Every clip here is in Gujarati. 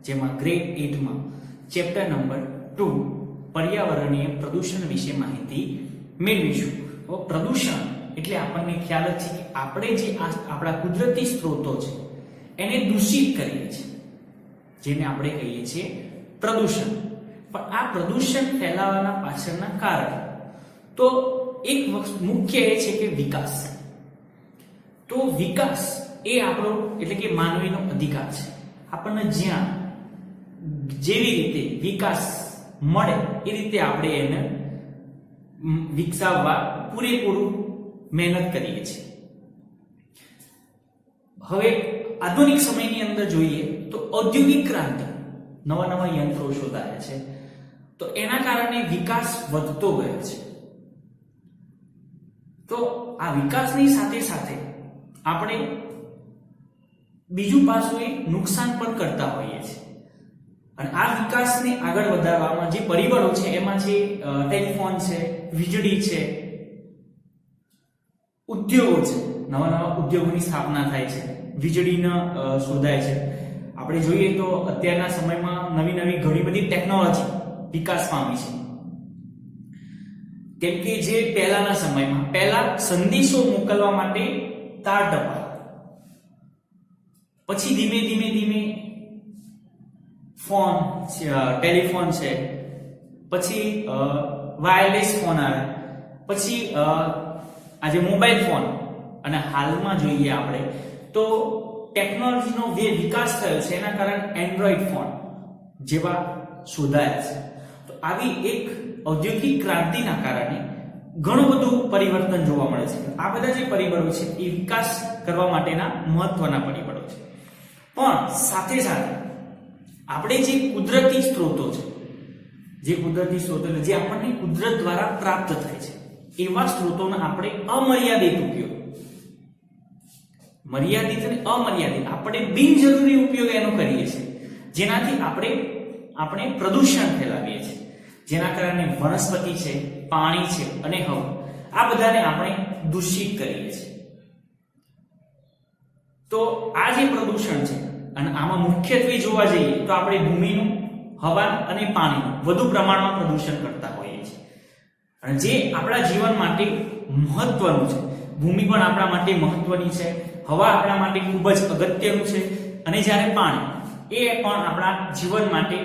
જેમાં ગ્રેડ 8 માં ચેપ્ટર નંબર 2 પર્યાવરણીય પ્રદૂષણ વિશે માહિતી મેળવીશું. તો પ્રદૂષણ એટલે આપણને ખ્યાલ જ છે કે આપણે જે આપણા કુદરતી સ્ત્રોતો છે એને દૂષિત કરીએ છીએ, જેને આપણે કહીએ છીએ પ્રદૂષણ. પણ આ પ્રદૂષણ ફેલાવાના પાછળના કારણ તો એક મુખ્ય એ છે કે વિકાસ. તો વિકાસ એ આપણો એટલે કે માનવીનો અધિકાર છે. આપણને જ્યાં જેવી રીતે વિકાસ મળે એ રીતે આપણે એને વિકસાવવા પૂરેપૂરું મહેનત કરીએ છીએ. હવે આધુનિક સમયની અંદર જોઈએ તો ઔદ્યોગિક ક્રાંતિ, નવા નવા યંત્રો શોધાયા છે, તો એના કારણે વિકાસ વધતો ગયો છે. તો આ વિકાસની સાથે સાથે આપણે બીજું પાસું એ નુકસાન પણ કરતા હોઈએ છીએ. અને આ વિકાસને આગળ વધારવામાં જે પરિબળો છે એમાં છે ટેલિફોન છે, વીજળી છે, ઉદ્યોગો છે, નવા નવા ઉદ્યોગોની સ્થાપના થાય છે, વીજળીના શોધાય છે. આપણે જોઈએ તો અત્યારના સમયમાં નવી નવી ઘણી બધી ટેકનોલોજી વિકાસ પામી છે. કેમ કે જે પહેલાના સમયમાં પહેલા સંદેશો મોકલવા માટે તાર ટપાલ, પછી ધીમે ધીમે ધીમે ફોન, ટેલિફોન છે, પછી વાયરલેસ ફોન આવે, પછી આજે મોબાઈલ ફોન, અને હાલમાં જોઈએ આપણે તો ટેકનોલોજીનો જે વિકાસ થયો છે એના કારણે એન્ડ્રોઈડ ફોન જેવા શોધાયા છે. તો આવી એક ઔદ્યોગિક ક્રાંતિના કારણે ઘણું બધું પરિવર્તન જોવા મળે છે. આ બધા જે પરિબળો છે એ વિકાસ કરવા માટેના મહત્વના પરિબળો છે. પણ સાથે સાથે આપણે જે કુદરતી સ્ત્રોતો છે, જે આપણને કુદરત દ્વારા પ્રાપ્ત થાય છે, એવા સ્ત્રોતોનો આપણે અમર્યાદિત ઉપયોગ, મર્યાદિત અને અમર્યાદિત આપણે બિનજરૂરી ઉપયોગ એનો કરીએ છીએ, જેનાથી આપણે પ્રદૂષણ ફેલાવીએ છીએ. જેના કારણે વનસ્પતિ છે, પાણી છે અને હવા, આ બધાને આપણે દૂષિત કરીએ છીએ. તો આ જે પ્રદૂષણ છે, અને આમાં મુખ્યત્વે જોવા જઈએ તો આપણે ભૂમિનું, હવાનું અને પાણીનું વધુ પ્રમાણમાં પ્રદૂષણ કરતા હોઈએ છીએ. અને જે આપણા જીવન માટે મહત્વનું છે, ભૂમિ પણ આપણા માટે મહત્વની છે, હવા આપણા માટે ખૂબ જ અગત્યનું છે, અને જ્યારે પાણી એ પણ આપણા જીવન માટે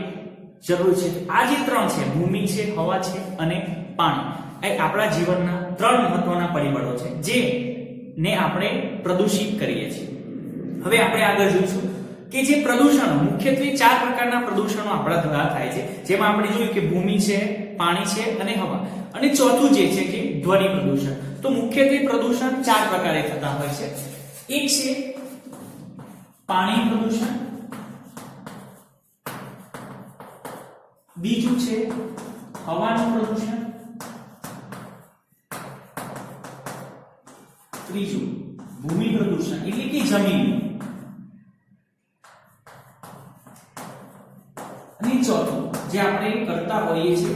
જરૂર છે. આ જે ત્રણ છે, ભૂમિ છે, હવા છે અને પાણી, એ આપણા જીવનના ત્રણ મહત્વના પરિબળો છે જેને આપણે પ્રદૂષિત કરીએ છીએ. હવે આપણે આગળ જોઈશું કે જે પ્રદૂષણો, મુખ્યત્વે 4 પ્રકારના પ્રદૂષણો આપણા દ્વારા થાય છે, જેમાં આપણે જોયું કે ભૂમિ છે, પાણી છે અને હવા, અને ચોથું જે છે કે ધ્વનિ પ્રદૂષણ. તો મુખ્યત્વે પ્રદૂષણ 4 પ્રકારે થતા હોય છે. એક છે પાણી પ્રદૂષણ, બીજું છે હવાનું પ્રદૂષણ, ત્રીજું ભૂમિ પ્રદૂષણ એટલે કે જમીન, અને ચોથું જે આપણે કરતા હોઈએ છીએ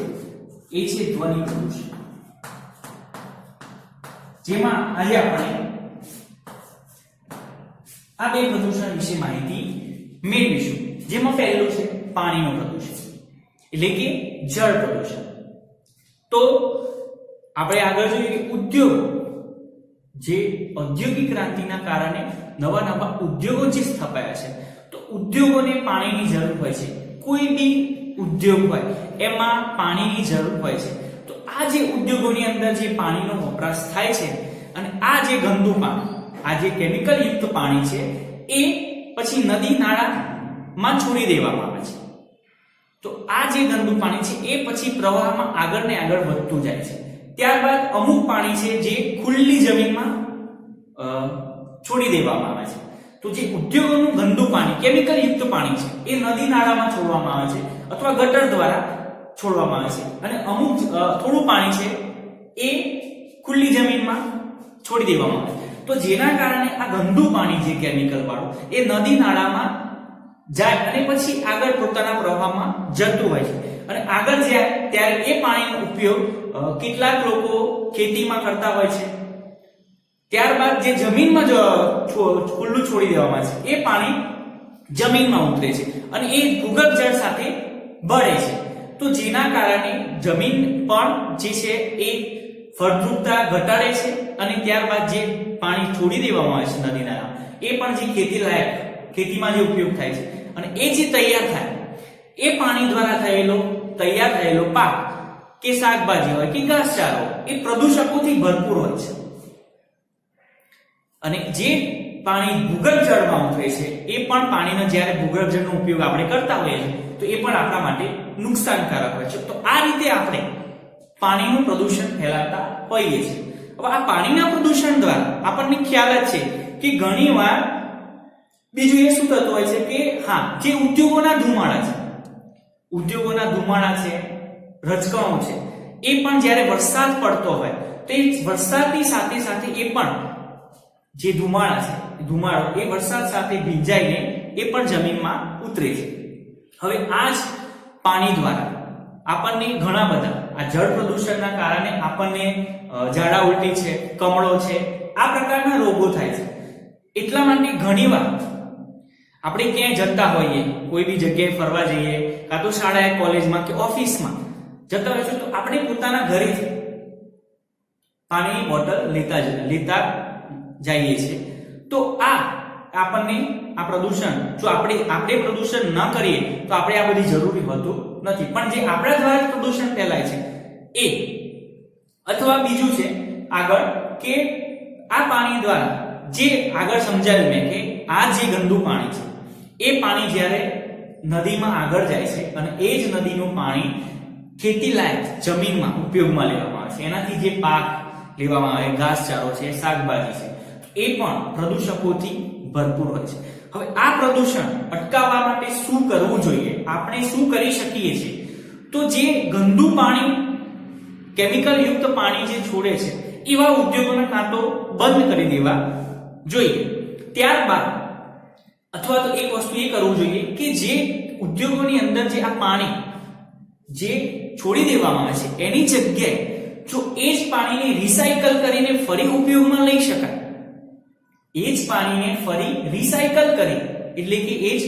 એ છે ધ્વનિ પ્રદૂષણ. જેમાં આજે આપણે આ બે પ્રદૂષણ વિશે માહિતી મેળવીશું. જેમાં પહેલું છે પાણીનું પ્રદૂષણ એટલે કે જળ પ્રદૂષણ. તો આપણે આગળ જોઈએ કે ઉદ્યોગ, જે ઔદ્યોગિક ક્રાંતિના કારણે નવા નવા ઉદ્યોગો જે સ્થપાયા છે, તો ઉદ્યોગોને પાણીની જરૂર હોય છે. કોઈ બી ઉદ્યોગ હોય એમાં પાણીની જરૂર હોય છે. તો આ જે ઉદ્યોગોની અંદર જે પાણીનો વપરાશ થાય છે, અને આ જે ગંદુ પાણી, આ જે કેમિકલ યુક્ત પાણી છે, એ પછી નદી નાળામાં છોડી દેવામાં આવે છે. તો આ જે ગંદુ પાણી છે એ પછી પ્રવાહમાં આગળ ને આગળ વધતું જાય છે. ત્યારબાદ અમુક પાણી છે જે ખુલ્લી જમીનમાં છોડી દેવામાં આવે છે. તો જે ઉદ્યોગોનું ગંદુ પાણી, કેમિકલ યુક્ત પાણી છે, એ નદી નાળામાં છોડવામાં આવે છે અથવા ગટર દ્વારા છોડવામાં આવે છે, અને અમુક થોડું પાણી છે એ ખુલ્લી જમીનમાં છોડી દેવામાં આવે છે. તો જેના કારણે આ ગંદુ પાણી જે કેમિકલ વાળું એ નદી નાળામાં જાય અને પછી આગળ પોતાના પ્રવાહમાં જતું હોય છે. અને આગળ જાય ત્યારે એ પાણીનો ઉપયોગ કેટલાક લોકો ખેતીમાં કરતા હોય છે. ત્યારબાદ જે જમીનમાં ખુલ્લું છોડી દેવામાં છે એ પાણી જમીનમાં ઉતરે છે અને એ ભૂગર્ભ જળ સાથે ભળે છે, તો જેના કારણે જમીન પણ જે છે એ ફળદ્રુપતા ઘટાડે છે અને ત્યારબાદ જે પાણી છોડી દેવામાં આવે છે નદી નાળા એ પણ જે ખેતી લાયક ખેતીમાં જે ઉપયોગ થાય છે અને એ જે તૈયાર થાય એ પાણી દ્વારા તૈયાર થયેલો પાક કે શાકભાજી હોય કે ઘાસચારો એ પ્રદૂષકોથી ભરપૂર હોય છે અને જે પાણી ભૂગર્ભ જળમાં ઉતરે છે એ પણ પાણીનો જ્યારે ભૂગર્ભ જળનો ઉપયોગ આપણે કરતા હોઈએ છીએ તો એ પણ આપણા માટે નુકસાનકારક હોય છે. તો આ રીતે આપણે પાણીનું પ્રદૂષણ ફેલાવતા હોઈએ છીએ. હવે આ પાણીના પ્રદૂષણ દ્વારા આપણને ખ્યાલ જ છે કે ઘણીવાર બીજું એ શું થતું હોય છે કે હા, જે ઉદ્યોગોના ધુમાડા છે, રજકણો છે, એ પણ જ્યારે વરસાદ પડતો હોય તો એ વરસાદની સાથે સાથે એ પણ જે ધુમાડો એ વરસાદ સાથે ભીંજાઈને એ પણ જમીનમાં ઉતરે છે. હવે આ જ પાણી દ્વારા આપણને ઘણા બધા આ જળ પ્રદૂષણના કારણે આપણને ઝાડા ઉલટી છે, કમળો છે, આ પ્રકારના રોગો થાય છે. એટલા માટે ઘણીવાર આપણે ક્યાંય જતા હોઈએ, કોઈ બી જગ્યાએ ફરવા જઈએ, કાં તો શાળાએ, કોલેજમાં કે ઓફિસમાં જતા હોય છે તો આપણે પોતાના ઘરેથી પાણીની બોટલ લેતા જઈએ છીએ. તો આપણને આ પ્રદૂષણ જો આપણે પ્રદૂષણ ન કરીએ તો આપણે આ બધી જરૂરી હોતું નથી, પણ જે આપણા દ્વારા પ્રદૂષણ ફેલાય છે એ અથવા બીજું છે આગળ કે આ પાણી દ્વારા જે આગળ સમજાવ્યું મેં કે આ જે ગંદુ પાણી છે એ પાણી જ્યારે નદીમાં આગળ જાય છે અને એ જ નદીનું પાણી ખેતી લાયક જમીનમાં ઉપયોગમાં લેવામાં આવે છે, એનાથી જે પાક લેવામાં આવે, ઘાસચારો છે, શાકભાજી છે, એ પણ પ્રદૂષકોથી ભરપૂર હોય છે. હવે આ પ્રદૂષણ અટકાવવા માટે શું કરવું જોઈએ, આપણે શું કરી શકીએ છીએ? તો જે ગંદુ પાણી, કેમિકલ યુક્ત પાણી જે છોડે છે એવા ઉદ્યોગોને કાં તો બંધ કરી દેવા જોઈએ. ત્યારબાદ અથવા તો એક વસ્તુ એ કરવું જોઈએ કે જે ઉદ્યોગોની અંદર જે આ પાણી જે છોડી દેવામાં આવે છે એની જગ્યાએ જો એ જ પાણીને રિસાયકલ કરીને ફરી ઉપયોગમાં લઈ શકાય, એ જ પાણીને ફરી રિસાયકલ કરી એટલે કે એ જ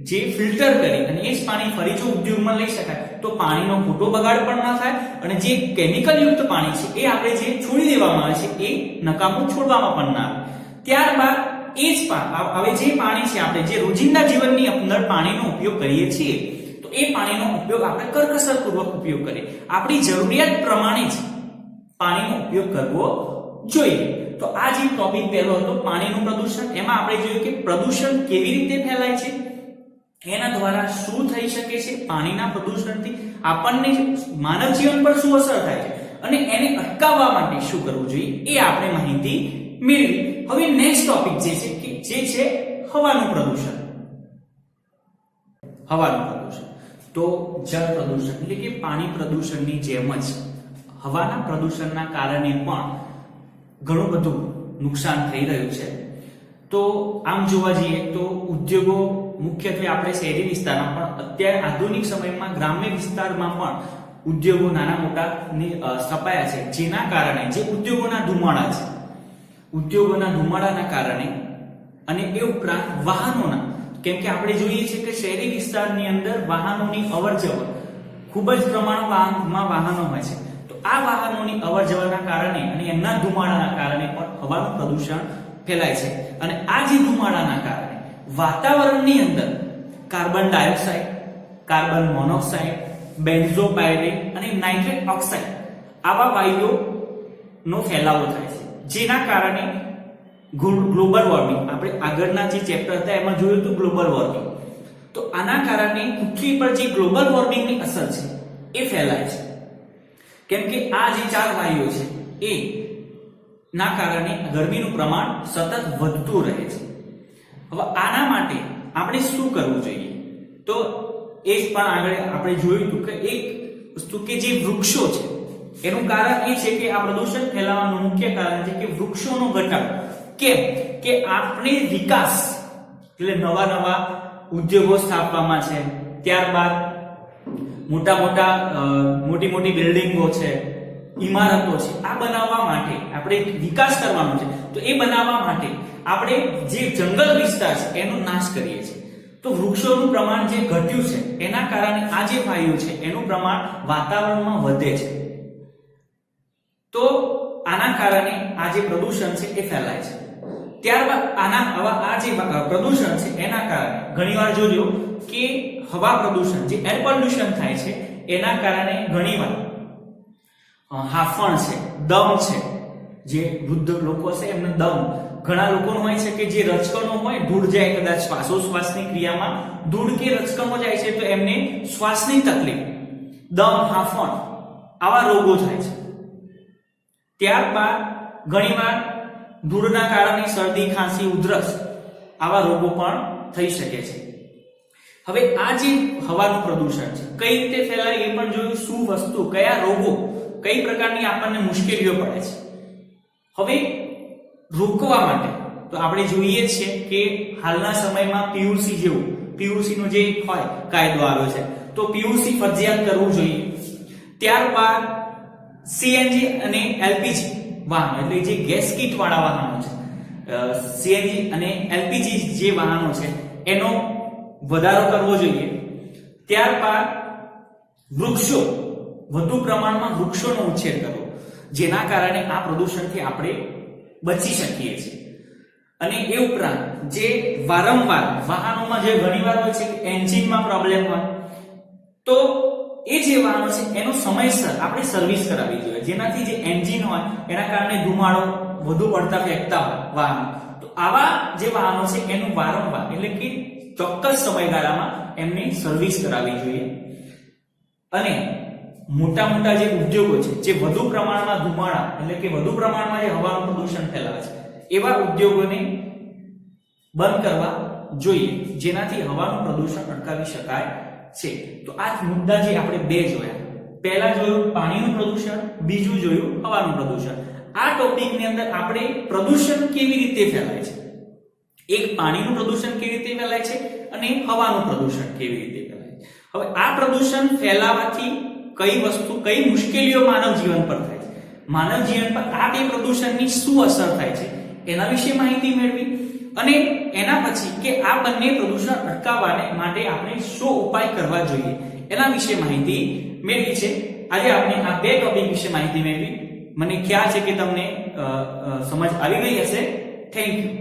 જે ફિલ્ટર કરી અને એ જ પાણી ફરી જો ઉપયોગમાં લઈ શકાય તો પાણીનો ખોટો બગાડ પણ ના થાય અને જે કેમિકલ યુક્ત પાણી છે એ આપણે જે છોડી દેવામાં આવે છે એ નકામું છોડવામાં પણ ના આવે. ત્યારબાદ એ જ હવે જે પાણી છે આપણે જે રોજિંદા જીવનની અંદર પાણીનો ઉપયોગ કરીએ છીએ તો એ પાણીનો ઉપયોગ આપણે કરકસરપૂર્વક ઉપયોગ કરીએ, આપણી જરૂરિયાત પ્રમાણે જ પાણીનો ઉપયોગ કરવો જોઈએ. તો આ જે ટોપિક પહેલો હતો પાણીનું પ્રદૂષણ, એમાં આપણે જોયું કે પ્રદૂષણ કેવી રીતે ફેલાય છે, એના દ્વારા શું થઈ શકે છે, પાણીના પ્રદૂષણથી આપણને માનવ જીવન પર શું અસર થાય છે અને એને અટકાવવા માટે શું કરવું જોઈએ એ આપણે માહિતી મેળવી. હવે નેક્સ્ટ ટોપિક જે છે હવાનું પ્રદૂષણ. તો જળ પ્રદૂષણ એટલે કે પાણી પ્રદૂષણની જેમ જ હવાના પ્રદૂષણના કારણે પણ ઘણું બધું નુકસાન થઈ રહ્યું છે. તો આમ જોવા જઈએ તો ઉદ્યોગો મુખ્યત્વે આપણે શહેરી વિસ્તારમાં પણ અત્યારે આધુનિક સમયમાં ગ્રામ્ય વિસ્તારમાં પણ ઉદ્યોગો નાના મોટા સ્થપાયા છે, જેના કારણે જે ઉદ્યોગોના ધુમાડાના કારણે અને એ ઉપરાંત વાહનોના, કેમ કે આપણે જોઈએ છીએ કે શહેરી વિસ્તારની અંદર વાહનોની અવરજવર ખૂબ જ પ્રમાણમાં વાહનો હોય છે. તો આ વાહનોની અવરજવરના કારણે અને એમના ધુમાડાના કારણે પણ હવાનું પ્રદૂષણ ફેલાય છે અને આ જે ધુમાડાના કારણે વાતાવરણની અંદર કાર્બન ડાયોક્સાઇડ, કાર્બન મોનોક્સાઇડ, બેન્ઝોપાયરેટ અને નાઇટ્રેટ ઓક્સાઇડ આવા વાયુઓનો ફેલાવો થાય છે, જેના કારણે ગ્લોબલ વોર્મિંગ, આપણે આગળના જે ચેપ્ટર હતા એમાં જોયું હતું ગ્લોબલ વોર્મિંગ. તો આના કારણે પૃથ્વી પર જે ગ્લોબલ વોર્મિંગની અસર છે એ ફેલાય છે, કેમ કે આ જે 4 વાયુઓ છે એ ના કારણે ગરમીનું પ્રમાણ સતત વધતું રહે છે. હવે આના માટે આપણે શું કરવું જોઈએ? તો એ જ પણ આગળ આપણે જોયું હતું કે એક વસ્તુ કે જે વૃક્ષો છે એનું કારણ એ છે કે આ પ્રદૂષણ ફેલાવાનું મુખ્ય કારણ છે કે વૃક્ષોનો ઘટાડો. કેમ કે આપણે વિકાસ એટલે નવા ઉદ્યોગો સ્થાપવામાં છે, ત્યારબાદ મોટી બિલ્ડિંગો છે, ઇમારતો છે, આ બનાવવા માટે આપણે વિકાસ કરવાનો છે. તો એ બનાવવા માટે આપણે જે જંગલ વિસ્તાર છે એનો નાશ કરીએ છીએ. તો વૃક્ષોનું પ્રમાણ જે ઘટ્યું છે એના કારણે આ જે વાયુ છે એનું પ્રમાણ વાતાવરણમાં વધે છે. તો આના કારણે આ જે પ્રદૂષણ છે એ ફેલાય છે. ત્યારબાદ આ જે પ્રદૂષણ છે એના કારણે ઘણીવાર જોજો કે હવા પ્રદૂષણ જે એર પોલ્યુશન થાય છે એના કારણે ઘણીવાર હાફણ છે, દમ છે, જે વૃદ્ધ લોકો છે એમને દમ, ઘણા લોકોનું હોય છે કે જે રચકણો હોય ધૂળ જાય, કદાચ શ્વાસોશ્વાસની ક્રિયામાં ધૂળ કે રચકણો જાય છે તો એમને શ્વાસની તકલીફ, દમ, હાફણ આવા રોગો થાય છે. ત્યારબાદ ઘણીવાર ધૂળના કારણે શરદી, ખાંસી, ઉધરસ આવા રોગો પણ થઈ શકે છે. હવે આ જે હવાનું પ્રદૂષણ છે કઈ રીતે ફેલાય એ પણ જોયું, શું વસ્તુ, કયા રોગો, કઈ પ્રકારની આપણને મુશ્કેલીઓ પડે છે. હવે રોકવા માટે તો આપણે જોઈએ છીએ કે હાલના સમયમાં પીયુસી જેવું, પીયુસી નો જે હોય કાયદો આવ્યો છે તો પીયુસી ફરજિયાત કરવું જોઈએ. ત્યારબાદ સીએનજી અને એલપીજી વાહનો, એટલે જે ગેસ કીટ વાળા વાહનો છે, સીએનજી અને એલપીજી જે વાહનો છે એનો વધારો કરવો જોઈએ. ત્યારબાદ વૃક્ષો, વધુ પ્રમાણમાં વૃક્ષોનો ઉછેર કરવો, જેના કારણે આ પ્રદૂષણથી આપણે બચી શકીએ છીએ. અને એ ઉપરાંત જે વારંવાર વાહનોમાં જે ઘણીવાર હોય છે કે એન્જિનમાં પ્રોબ્લેમ હોય તો એ જે વાહનો છે એનો સમયસર આપણે સર્વિસ કરાવવી જોઈએ, જેનાથી જે એન્જિન હોય એના કારણે ધુમાડો વધુ પડતા ફેંકતા હોય વાહનો, તો આવા જે વાહનો છે એનું વારંવાર એટલે કે ચોક્કસ સમયગાળામાં એમની સર્વિસ કરાવવી જોઈએ. અને મોટા મોટા જે ઉદ્યોગો છે જે વધુ પ્રમાણમાં ધુમાડા એટલે કે વધુ પ્રમાણમાં જે હવાનું પ્રદૂષણ ફેલાવે છે એવા ઉદ્યોગોને બંધ કરવા જોઈએ, જેનાથી હવાનું પ્રદૂષણ અટકાવી શકાય છે. તો આ મુદ્દા જે આપણે બે જોયા, પહેલા જોયું પાણીનું પ્રદૂષણ, બીજું જોયું હવાનું પ્રદૂષણ. આ ટોપિકની અંદર આપણે પ્રદૂષણ કેવી રીતે ફેલાય છે, એક પાણીનું પ્રદૂષણ કેવી રીતે ફેલાય છે અને હવાનું પ્રદૂષણ કેવી રીતે ફેલાય છે. હવે આ પ્રદૂષણ ફેલાવાથી કઈ વસ્તુ, કઈ મુશ્કેલીઓ માનવ જીવન પર થાય છે, માનવ જીવન પર આ બે પ્રદૂષણની શું અસર થાય છે એના વિશે માહિતી મેળવી, અને એના પછી કે આ બંને પ્રદૂષણ અટકાવવાને માટે આપણે શું ઉપાય કરવા જોઈએ એના વિશે માહિતી મેળવી છે. આજે આપણે આ બે ટોપિક વિશે માહિતી મેળવી. મને ખ્યાલ છે કે તમને સમજ આવી ગઈ હશે. Thank you.